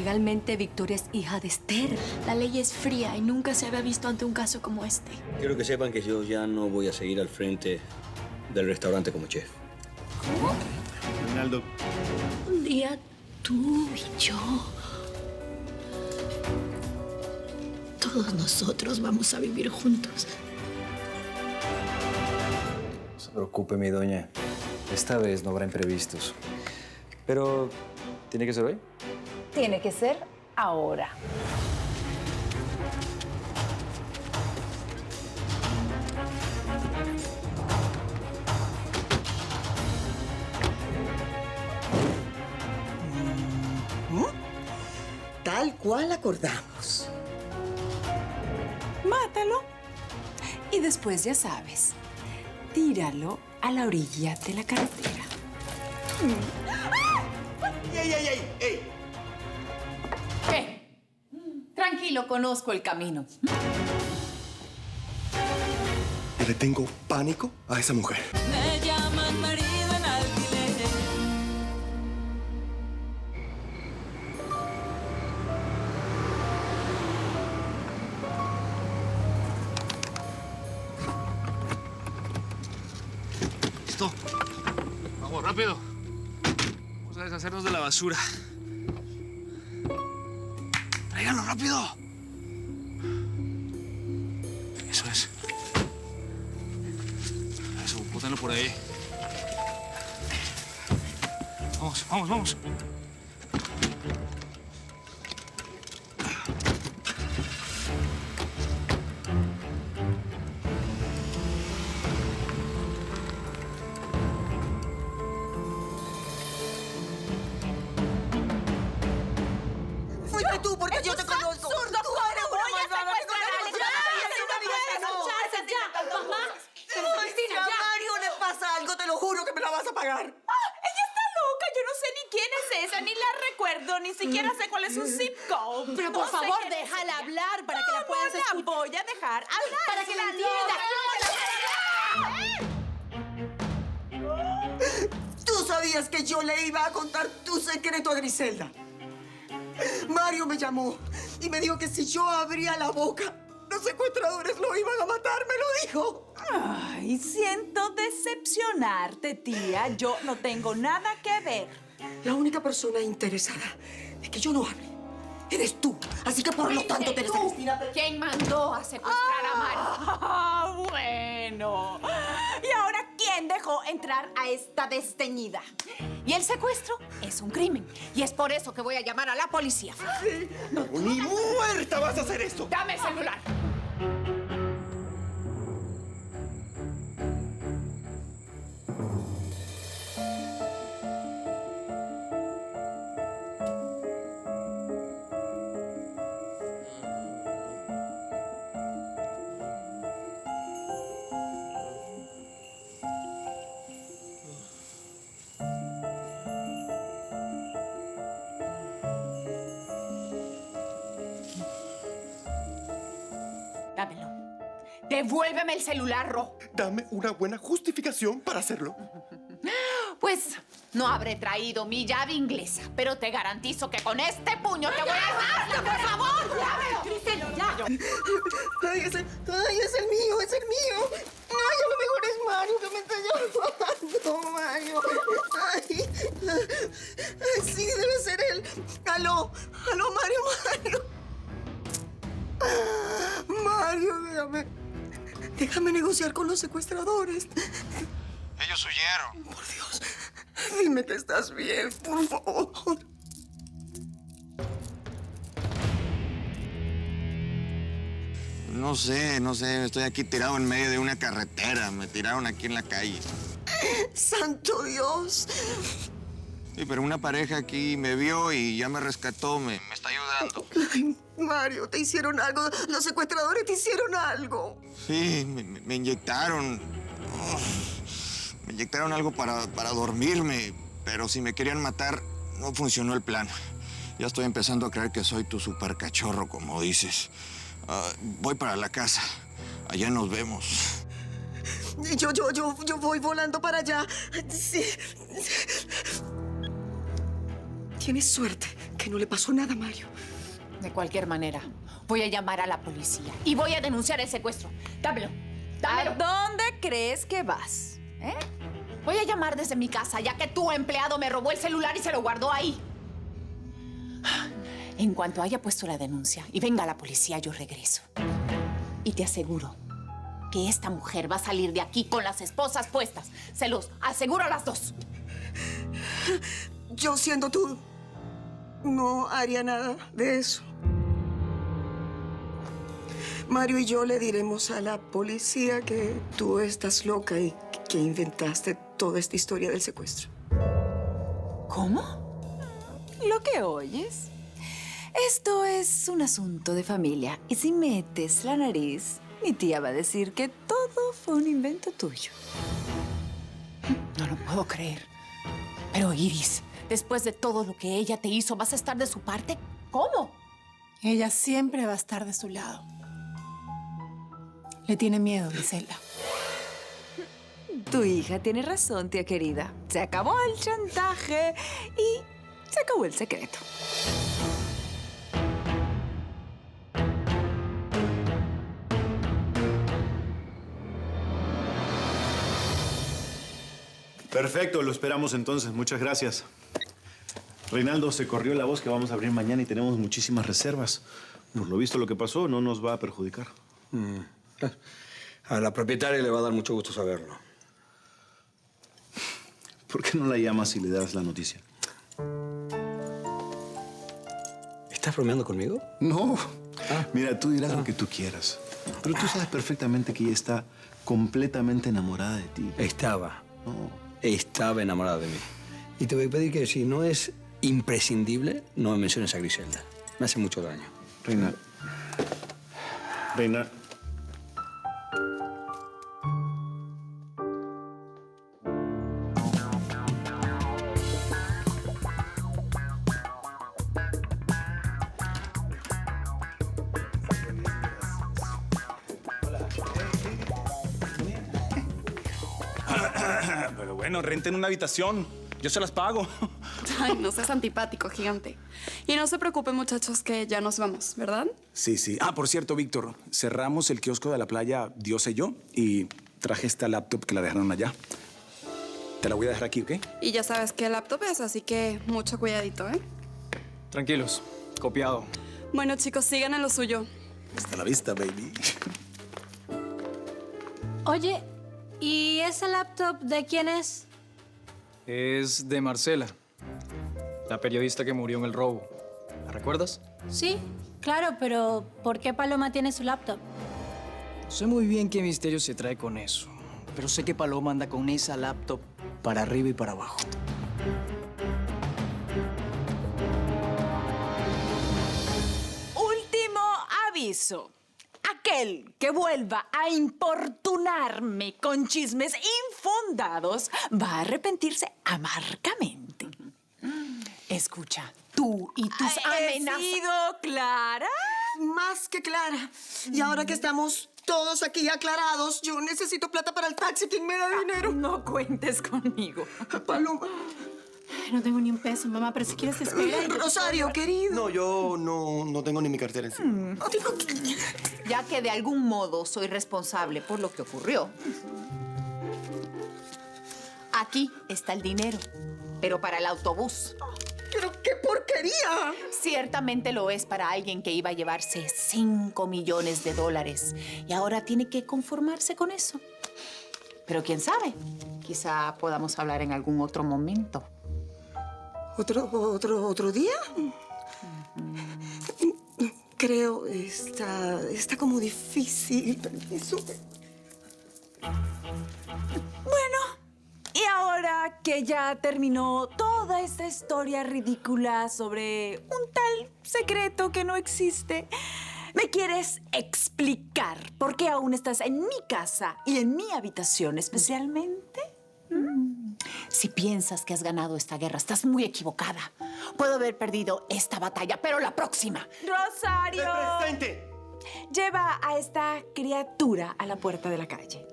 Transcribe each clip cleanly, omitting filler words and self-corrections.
Legalmente, Victoria es hija de Esther. La ley es fría y nunca se había visto ante un caso como este. Quiero que sepan que yo ya no voy a seguir al frente del restaurante como chef. ¿Cómo? Ronaldo. Un día tú y yo... todos nosotros vamos a vivir juntos. No se preocupe, mi doña. Esta vez no habrá imprevistos. Pero, ¿tiene que ser hoy? Tiene que ser ahora. Tal cual acordamos. Mátalo. Y después, ya sabes, tíralo a la orilla de la carretera. ¡Ey, ey, ey, ey! ¿Qué? Tranquilo, conozco el camino. Le tengo pánico a esa mujer. Me llaman marido en alquiler. Listo. Vamos, rápido. Vamos a deshacernos de la basura. Tráiganlo rápido. Eso es. Eso, bótenlo por ahí. Vamos, vamos, vamos. Fuiste tú, porque yo te conozco. ¡Absurdo! Tú ¿Cómo eres voy a una malvada, secuestrar a Alex? ¡Ya! ¡Mamá! Ay, si a Mario le pasa algo, te lo juro que me la vas a pagar. ¡Ella está loca! Yo no sé ni quién es esa, ni la recuerdo, ni siquiera sé cuál es su zip code. Pero por favor, déjala hablar para que la puedas escuchar. La voy a dejar hablar. Para que la entienda. Tú sabías que yo le iba a contar tu secreto a Griselda. Mario me llamó y me dijo que si yo abría la boca, los secuestradores lo iban a matar, me lo dijo. Ay, siento decepcionarte, tía. Yo no tengo nada que ver. La única persona interesada de que yo no hable eres tú. Así que por lo tanto, Teresa Cristina... ¿Quién mandó a secuestrar a Mario? Ah, bueno. ¿Y ahora quién dejó entrar a esta desteñida? Y el secuestro es un crimen. Y es por eso que voy a llamar a la policía. ¡Ni muerta vas a hacer esto! ¡Dame el celular! Dámelo. Devuélveme el celular, Ro. Dame una buena justificación para hacerlo. Pues no habré traído mi llave inglesa, pero te garantizo que con este puño te voy a... ¡Basta, por favor! ¡Dámelo! Cristel, ya. Ay, es el mío, es el mío. Ay, a lo mejor es Mario que me está llamando, Mario. Ay, sí, debe ser él. Aló, Mario. Mario, déjame negociar con los secuestradores. Ellos huyeron. Por Dios, dime que estás bien, por favor. No sé. Estoy aquí tirado en medio de una carretera. Me tiraron aquí en la calle. Santo Dios. Sí, pero una pareja aquí me vio y ya me rescató. Me está ayudando. Ay, Mario, te hicieron algo. Los secuestradores te hicieron algo. Sí, me inyectaron. Me inyectaron algo para dormirme. Pero si me querían matar, no funcionó el plan. Ya estoy empezando a creer que soy tu super cachorro, como dices. Voy para la casa. Allá nos vemos. Yo voy volando para allá. Sí. Tienes suerte que no le pasó nada a Mario. De cualquier manera, voy a llamar a la policía y voy a denunciar el secuestro. Dámelo. ¿A dónde crees que vas? Voy a llamar desde mi casa, ya que tu empleado me robó el celular y se lo guardó ahí. En cuanto haya puesto la denuncia y venga la policía, yo regreso. Y te aseguro que esta mujer va a salir de aquí con las esposas puestas. Se los aseguro a las dos. Yo, siendo tú, no haría nada de eso. Mario y yo le diremos a la policía que tú estás loca y que inventaste toda esta historia del secuestro. ¿Cómo? Lo que oyes. Esto es un asunto de familia. Y si metes la nariz, mi tía va a decir que todo fue un invento tuyo. No lo puedo creer. Pero, Iris, después de todo lo que ella te hizo, ¿vas a estar de su parte? ¿Cómo? Ella siempre va a estar de su lado. Le tiene miedo, Griselda. Tu hija tiene razón, tía querida. Se acabó el chantaje y se acabó el secreto. Perfecto, lo esperamos entonces. Muchas gracias. Reinaldo, se corrió la voz que vamos a abrir mañana y tenemos muchísimas reservas. Por lo visto, lo que pasó no nos va a perjudicar. A la propietaria le va a dar mucho gusto saberlo. ¿Por qué no la llamas y le das la noticia? ¿Estás bromeando conmigo? No. Mira, tú dirás lo que tú quieras. Pero tú sabes perfectamente que ella está completamente enamorada de ti. Estaba No. enamorada de mí. Y te voy a pedir que si no es imprescindible, no me menciones a Griselda. Me hace mucho daño. Reina. Reina. Pero bueno, renten una habitación. Yo se las pago. Ay, no seas antipático, gigante. Y no se preocupen, muchachos, que ya nos vamos, ¿verdad? Sí, sí. Ah, por cierto, Víctor, cerramos el kiosco de la playa Dios y yo y traje esta laptop que la dejaron allá. Te la voy a dejar aquí, ¿ok? Y ya sabes qué laptop es, así que mucho cuidadito, ¿eh? Tranquilos, copiado. Bueno, chicos, sigan en lo suyo. Hasta la vista, baby. Oye, ¿y ese laptop de quién es? Es de Marcela, la periodista que murió en el robo. ¿La recuerdas? Sí, claro, pero ¿por qué Paloma tiene su laptop? No sé muy bien qué misterio se trae con eso, pero sé que Paloma anda con esa laptop para arriba y para abajo. Último aviso. Aquel que vuelva a importunarme con chismes infundados va a arrepentirse amargamente. Escucha, tú y tus amenazas. ¿He sido clara? Más que clara. Y ahora que estamos todos aquí aclarados, yo necesito plata para el taxi. ¿Quién me da dinero? No cuentes conmigo. Paloma. No tengo ni un peso, mamá, pero si quieres te espera. Rosario, querido. No, yo no tengo ni mi cartera encima. Ya que de algún modo soy responsable por lo que ocurrió. Aquí está el dinero, pero para el autobús. ¡Pero qué porquería! Ciertamente lo es para alguien que iba a llevarse $5 millones. Y ahora tiene que conformarse con eso. Pero quién sabe, quizá podamos hablar en algún otro momento. ¿Otro día? Creo, está como difícil. Permiso. Bueno, y ahora que ya terminó toda esta historia ridícula sobre un tal secreto que no existe, ¿me quieres explicar por qué aún estás en mi casa y en mi habitación especialmente? Si piensas que has ganado esta guerra, estás muy equivocada. Puedo haber perdido esta batalla, pero la próxima. ¡Rosario! ¡Presente! Lleva a esta criatura a la puerta de la calle.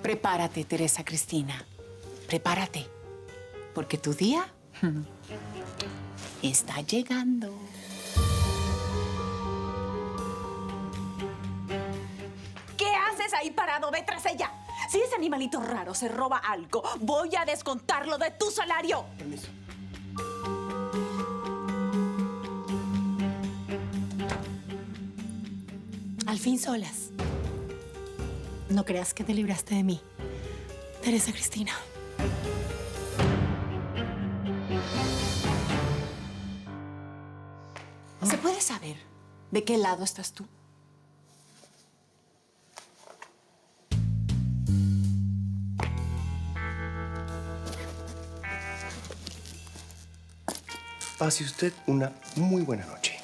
Prepárate, Teresa Cristina. Prepárate. Porque tu día está llegando. ¿Qué haces ahí parado? Ve tras ella. Si ese animalito raro se roba algo, voy a descontarlo de tu salario. Permiso. Al fin solas. No creas que te libraste de mí, Teresa Cristina. ¿Se puede saber de qué lado estás tú? Pase usted una muy buena noche.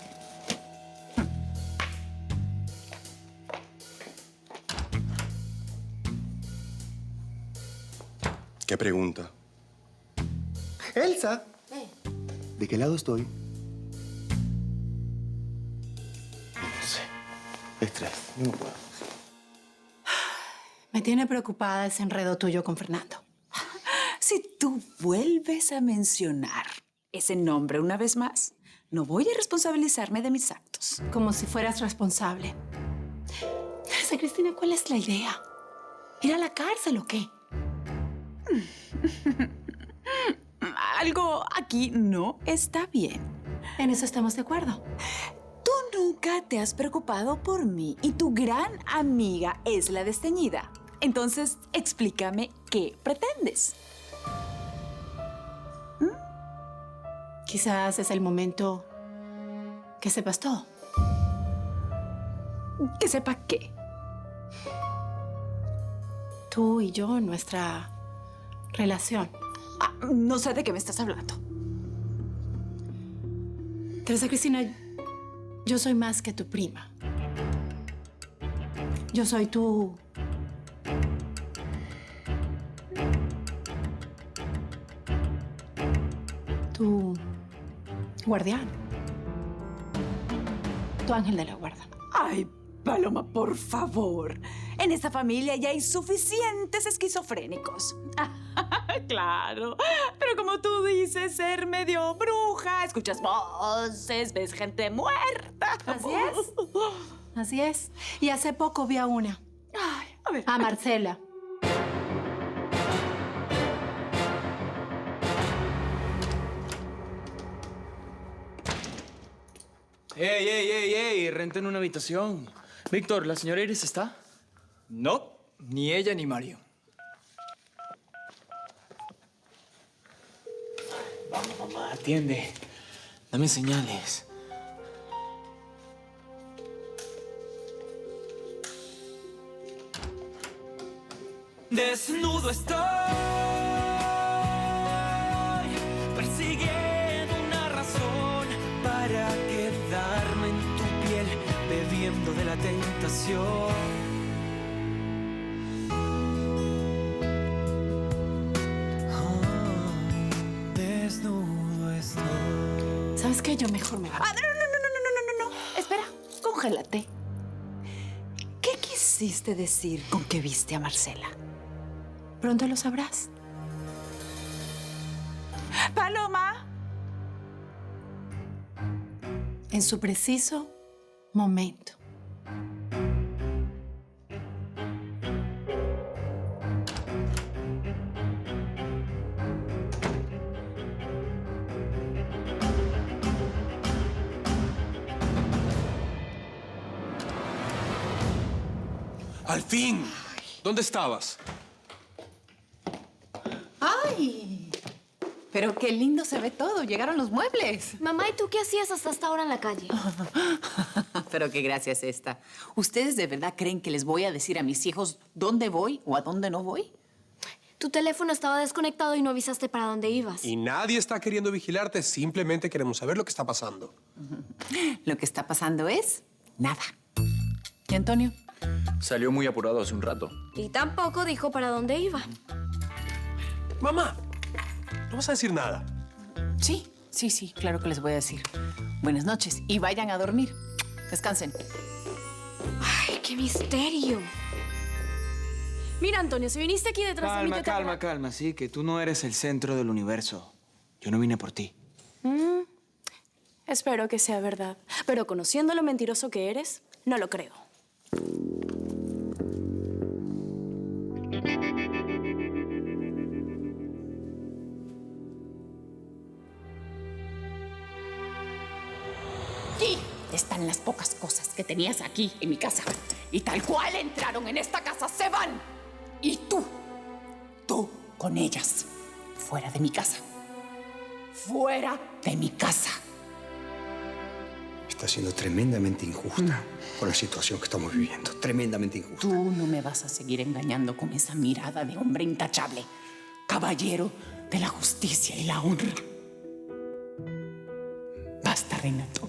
¿Qué pregunta? Elsa, ¿de qué lado estoy? No sé. Estrés, no puedo. Me tiene preocupada ese enredo tuyo con Fernando. Si tú vuelves a mencionar ese nombre una vez más, no voy a responsabilizarme de mis actos. Como si fueras responsable. Teresa Cristina, ¿cuál es la idea? ¿Ir a la cárcel o qué? Algo aquí no está bien. En eso estamos de acuerdo. Tú nunca te has preocupado por mí y tu gran amiga es la desteñida. Entonces, explícame qué pretendes. Quizás es el momento que sepas todo. ¿Que sepa qué? Tú y yo, nuestra relación. No sé de qué me estás hablando. Teresa Cristina, yo soy más que tu prima. Yo soy tu... tu guardián. Tu ángel de la guarda. Ay, Paloma, por favor. En esta familia ya hay suficientes esquizofrénicos. Claro, pero como tú dices, ser medio bruja, escuchas voces, ves gente muerta. Así es. Así es. Y hace poco vi a una. Ay, a ver. A Marcela. ¡Ey, ey, ey, ey! Renten una habitación. Víctor, ¿la señora Iris está? No, ni ella ni Mario. Vamos, mamá, atiende. Dame señales. Desnudo estoy, persiguiendo una razón para quedarme en tu piel, bebiendo de la tentación. Desnudo estoy. ¿Sabes qué? Yo mejor me voy. No. Espera, congélate. ¿Qué quisiste decir con que viste a Marcela? Pronto lo sabrás. Paloma. En su preciso momento. ¡Al fin! ¿Dónde estabas? ¡Ay! Pero qué lindo se ve todo. Llegaron los muebles. Mamá, ¿y tú qué hacías hasta esta hora en la calle? Pero qué gracia es esta. ¿Ustedes de verdad creen que les voy a decir a mis hijos dónde voy o a dónde no voy? Tu teléfono estaba desconectado y no avisaste para dónde ibas. Y nadie está queriendo vigilarte. Simplemente queremos saber lo que está pasando. Lo que está pasando es nada. ¿Y Antonio? Salió muy apurado hace un rato. Y tampoco dijo para dónde iba. Mamá, ¿no vas a decir nada? Sí, claro que les voy a decir. Buenas noches y vayan a dormir. Descansen. ¡Ay, qué misterio! Mira, Antonio, si viniste aquí detrás de mí... Calma. Sí, que tú no eres el centro del universo. Yo no vine por ti. Espero que sea verdad. Pero conociendo lo mentiroso que eres, no lo creo. Aquí están las pocas cosas que tenías aquí en mi casa. Y tal cual entraron en esta casa, se van. Y tú con ellas, fuera de mi casa. Fuera de mi casa. Está siendo tremendamente injusta con la situación que estamos viviendo. Tremendamente injusta. Tú no me vas a seguir engañando con esa mirada de hombre intachable. Caballero de la justicia y la honra. Basta, Renato.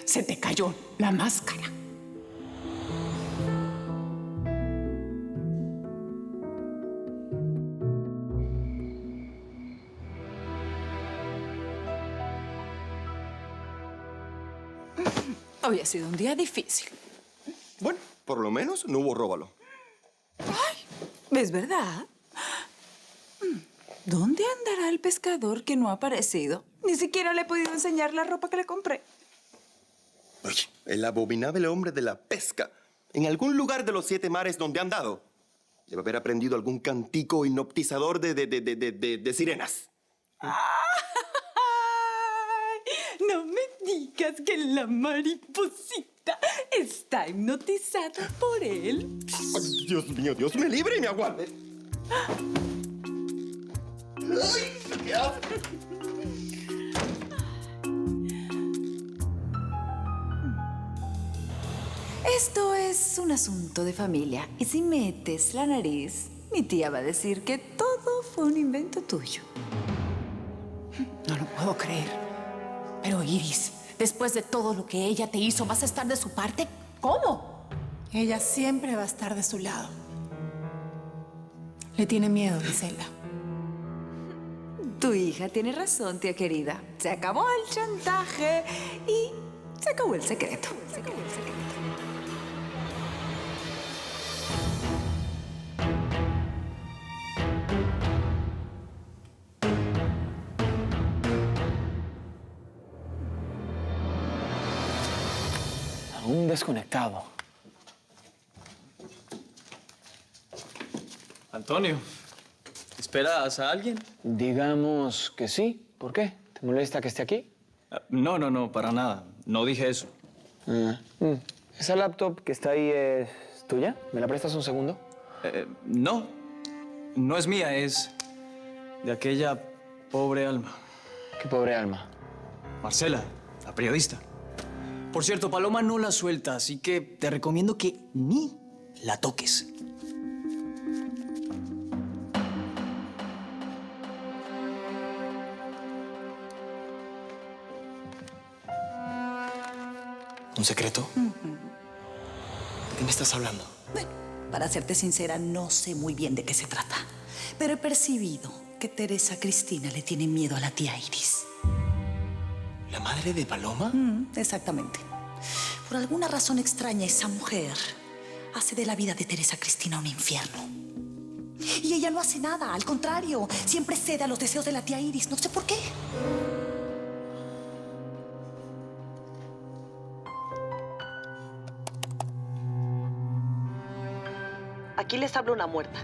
Se te cayó la máscara. Hoy ha sido un día difícil. Bueno, por lo menos no hubo róbalo. ¿Es verdad? ¿Dónde andará el pescador que no ha aparecido? Ni siquiera le he podido enseñar la ropa que le compré. Oye, el abominable hombre de la pesca. En algún lugar de los 7 mares donde han dado, debe haber aprendido algún cantico hipnotizador de sirenas. No me digas que la mariposita está hipnotizada por él. Ay, Dios mío, Dios me libre y me aguarde. Esto es un asunto de familia. Y si metes la nariz, mi tía va a decir que todo fue un invento tuyo. No lo puedo creer. Pero Iris, después de todo lo que ella te hizo, ¿vas a estar de su parte? ¿Cómo? Ella siempre va a estar de su lado. Le tiene miedo, Griselda. Tu hija tiene razón, tía querida. Se acabó el chantaje y se acabó el secreto. Un desconectado. Antonio, ¿esperas a alguien? Digamos que sí. ¿Por qué? ¿Te molesta que esté aquí? No, para nada. No dije eso. ¿Esa laptop que está ahí es tuya? ¿Me la prestas un segundo? No es mía, es de aquella pobre alma. ¿Qué pobre alma? Marcela, la periodista. Por cierto, Paloma no la suelta, así que te recomiendo que ni la toques. ¿Un secreto? ¿De qué me estás hablando? Bueno, para serte sincera, no sé muy bien de qué se trata. Pero he percibido que Teresa Cristina le tiene miedo a la tía Iris. ¿La madre de Paloma? Exactamente. Por alguna razón extraña, esa mujer hace de la vida de Teresa Cristina un infierno. Y ella no hace nada, al contrario, siempre cede a los deseos de la tía Iris. No sé por qué. Aquí les habla una muerta.